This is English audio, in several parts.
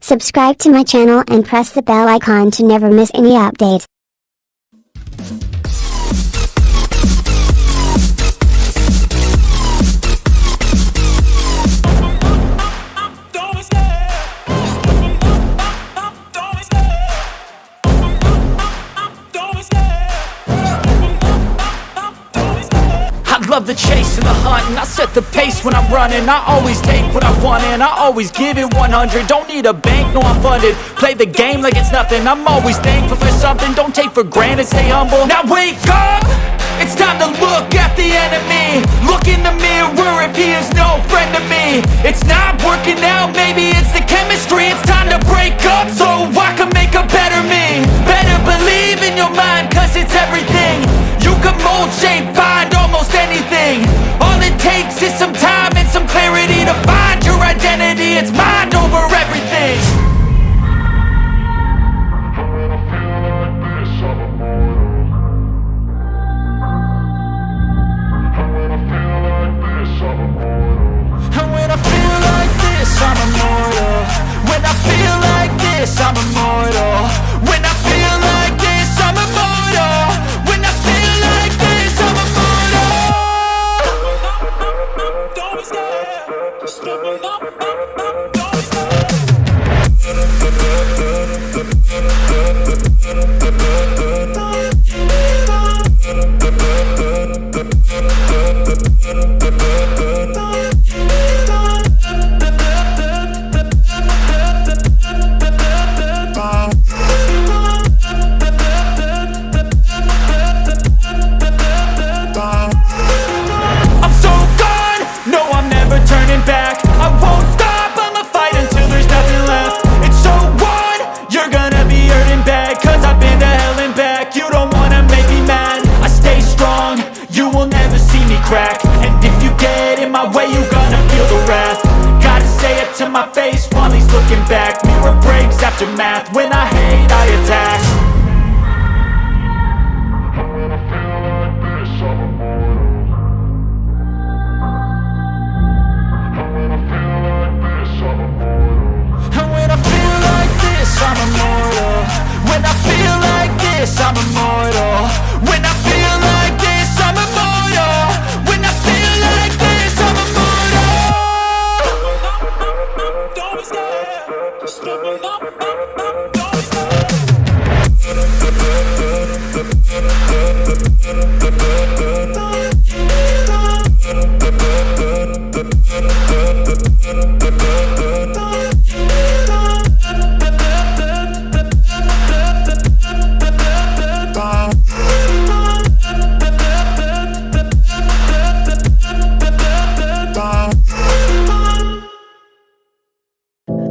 Subscribe to my channel and press the bell icon to never miss any update. I love the chase and the hunt, and I set the pace when I'm running. I always take what I want and I always give it 100. Don't need a bank, no I'm funded. Play the game like it's nothing. I'm always thankful for something. Don't take for granted, stay humble. Now wake up! It's time to look at the enemy. Look in the mirror if he is no friend to me. It's not working out, maybe it's the chemistry. It's time to break up so I can make a better me. Better believe in your mind, cause it's everything. You can mold, shape, find almost anything. All it takes is some time and some clarity to find your identity. It's mind over everything. And when I feel like this, I'm immortal. When I feel like this, I'm immortal. When I feel like this, I'm immortal. When I feel like this, I'm immortal. Don't be scared. Just level up. Don't be scared. And if you get in my way, you gonna feel the wrath. Gotta say it to my face while he's looking back. Mirror breaks after math. When I hate, I attack. And when I feel like this, I'm immortal. And when I feel like this, I'm immortal. And when I feel like this, I'm immortal. When I feel like this, I'm immortal. When I feel like this, I'm immortal. When I feel like this, I'm immortal. Don't be scared. Just level up. Don't be scared.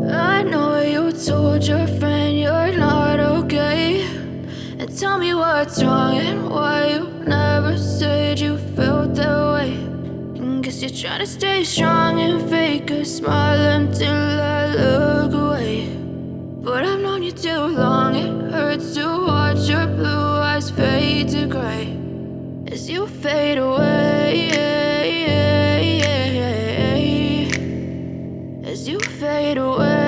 I know you told your friend you're not okay, and tell me what's wrong and why you never said you felt that way. And guess you're trying to stay strong and fake a smile until I look away. But I've known you too long, it hurts to watch your blue eyes fade to gray as you fade away. As you fade away.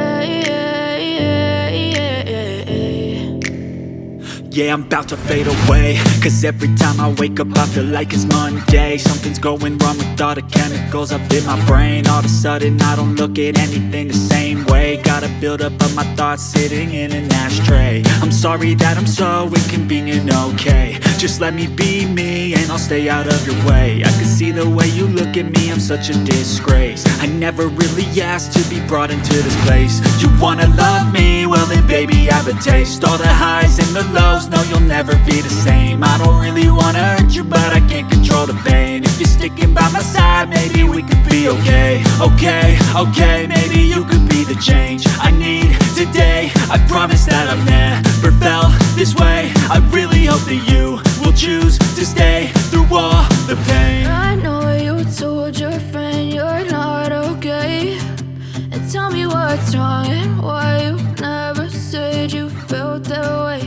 Yeah, I'm about to fade away. Cause every time I wake up I feel like it's Monday. Something's going wrong with all the chemicals up in my brain. All of a sudden I don't look at anything the same way. Gotta build up of my thoughts sitting in an ashtray. I'm sorry that I'm so inconvenient, okay. Just let me be me and I'll stay out of your way. I can see the way you look at me, I'm such a disgrace. I never really asked to be brought into this place. You wanna love me? Well then baby have a taste. All the highs and the lows, no you'll never be the same. I don't really wanna hurt you but I can't control the pain. If you're sticking by my side, maybe we could be okay. Okay, maybe you could be the change I need today. I promise that I've never felt this way. I really hope that you will choose to stay through all the pain. I know you told your friend you're not okay, and tell me what's wrong and why you never said you felt that way.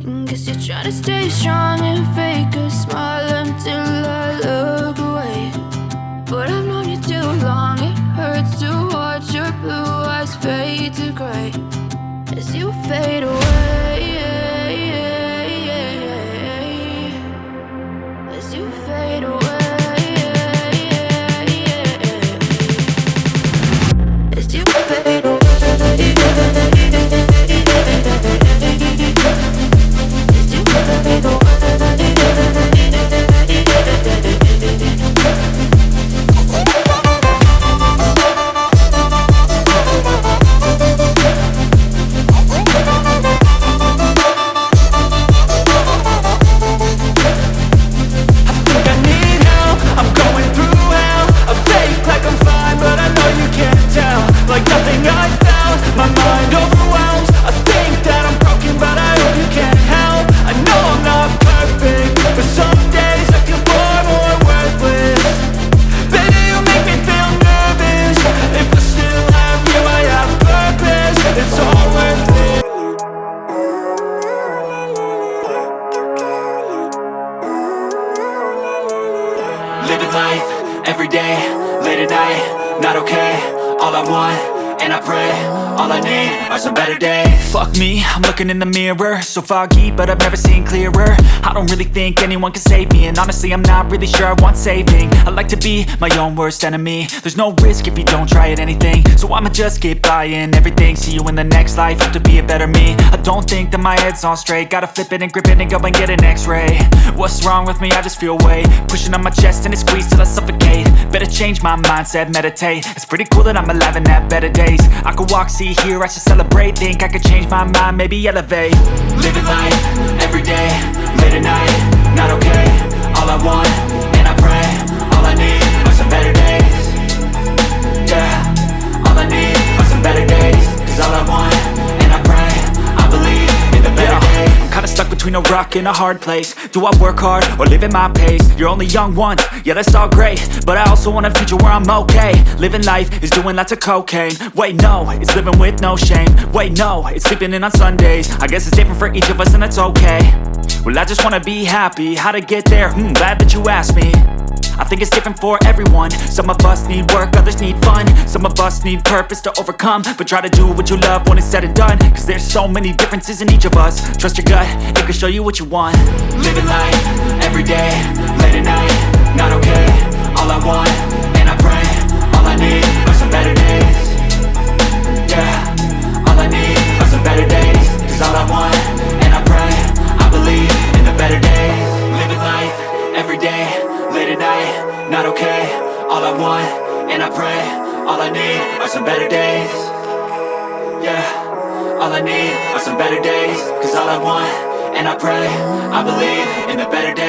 And guess you're trying to stay strong and fake a smile until I look away. But I've known you too long, it hurts to watch your blue eyes fade fade to gray as you fade away. As you fade away. As you fade away. As you fade away. Like nothing I found, my mind overwhelms. I think that I'm broken, but I hope you can't help. I know I'm not perfect, but some days I feel far more worthless. Baby, you make me feel nervous. If I still have you, I have purpose. It's all worth it. Living life, every day, late at night, not okay. All I want, and I pray, all I need are some better days. Fuck me, I'm looking in the mirror, so foggy, but I've never seen clearer. I don't really think anyone can save me, and honestly I'm not really sure I want saving. I like to be my own worst enemy. There's no risk if you don't try at anything, so I'ma just keep buying everything. See you in the next life, hope to be a better me. I don't think that my head's on straight, gotta flip it and grip it and go and get an x-ray. What's wrong with me? I just feel weight pushing on my chest and it squeezes till I suffocate. Better change my mindset, meditate. It's pretty cool that I'm alive and have better days. I could walk, see, hear, I should celebrate. Think I could change my mind, maybe elevate. Living life, every day, late at night, not okay. All I want, and I pray, all I need are some better days. Yeah, all I need are some better days. Cause all I want, and I pray, I believe in the better days. I'm kinda stuck between a rock and a hard place. Do I work hard or live at my pace? You're only young once, yeah that's all great, but I also want a future where I'm okay. Living life is doing lots of cocaine. Wait no, it's living with no shame. Wait no, it's sleeping in on Sundays. I guess it's different for each of us and that's okay. Well I just wanna be happy, how to get there? Glad that you asked me. I think it's different for everyone. Some of us need work, others need fun. Some of us need purpose to overcome. But try to do what you love when it's said and done. Cause there's so many differences in each of us. Trust your gut, it can show you what you want. Living life, every day, late at night, not okay. All I want, and I pray, all I need are some better days. Yeah, all I need are some better days. Cause all I want, and I pray, I believe in the better days. Living life, every day, late at night, not okay. All I want, and I pray, all I need are some better days. Yeah, all I need are some better days. Cause all I want, and I pray, I believe in the better days.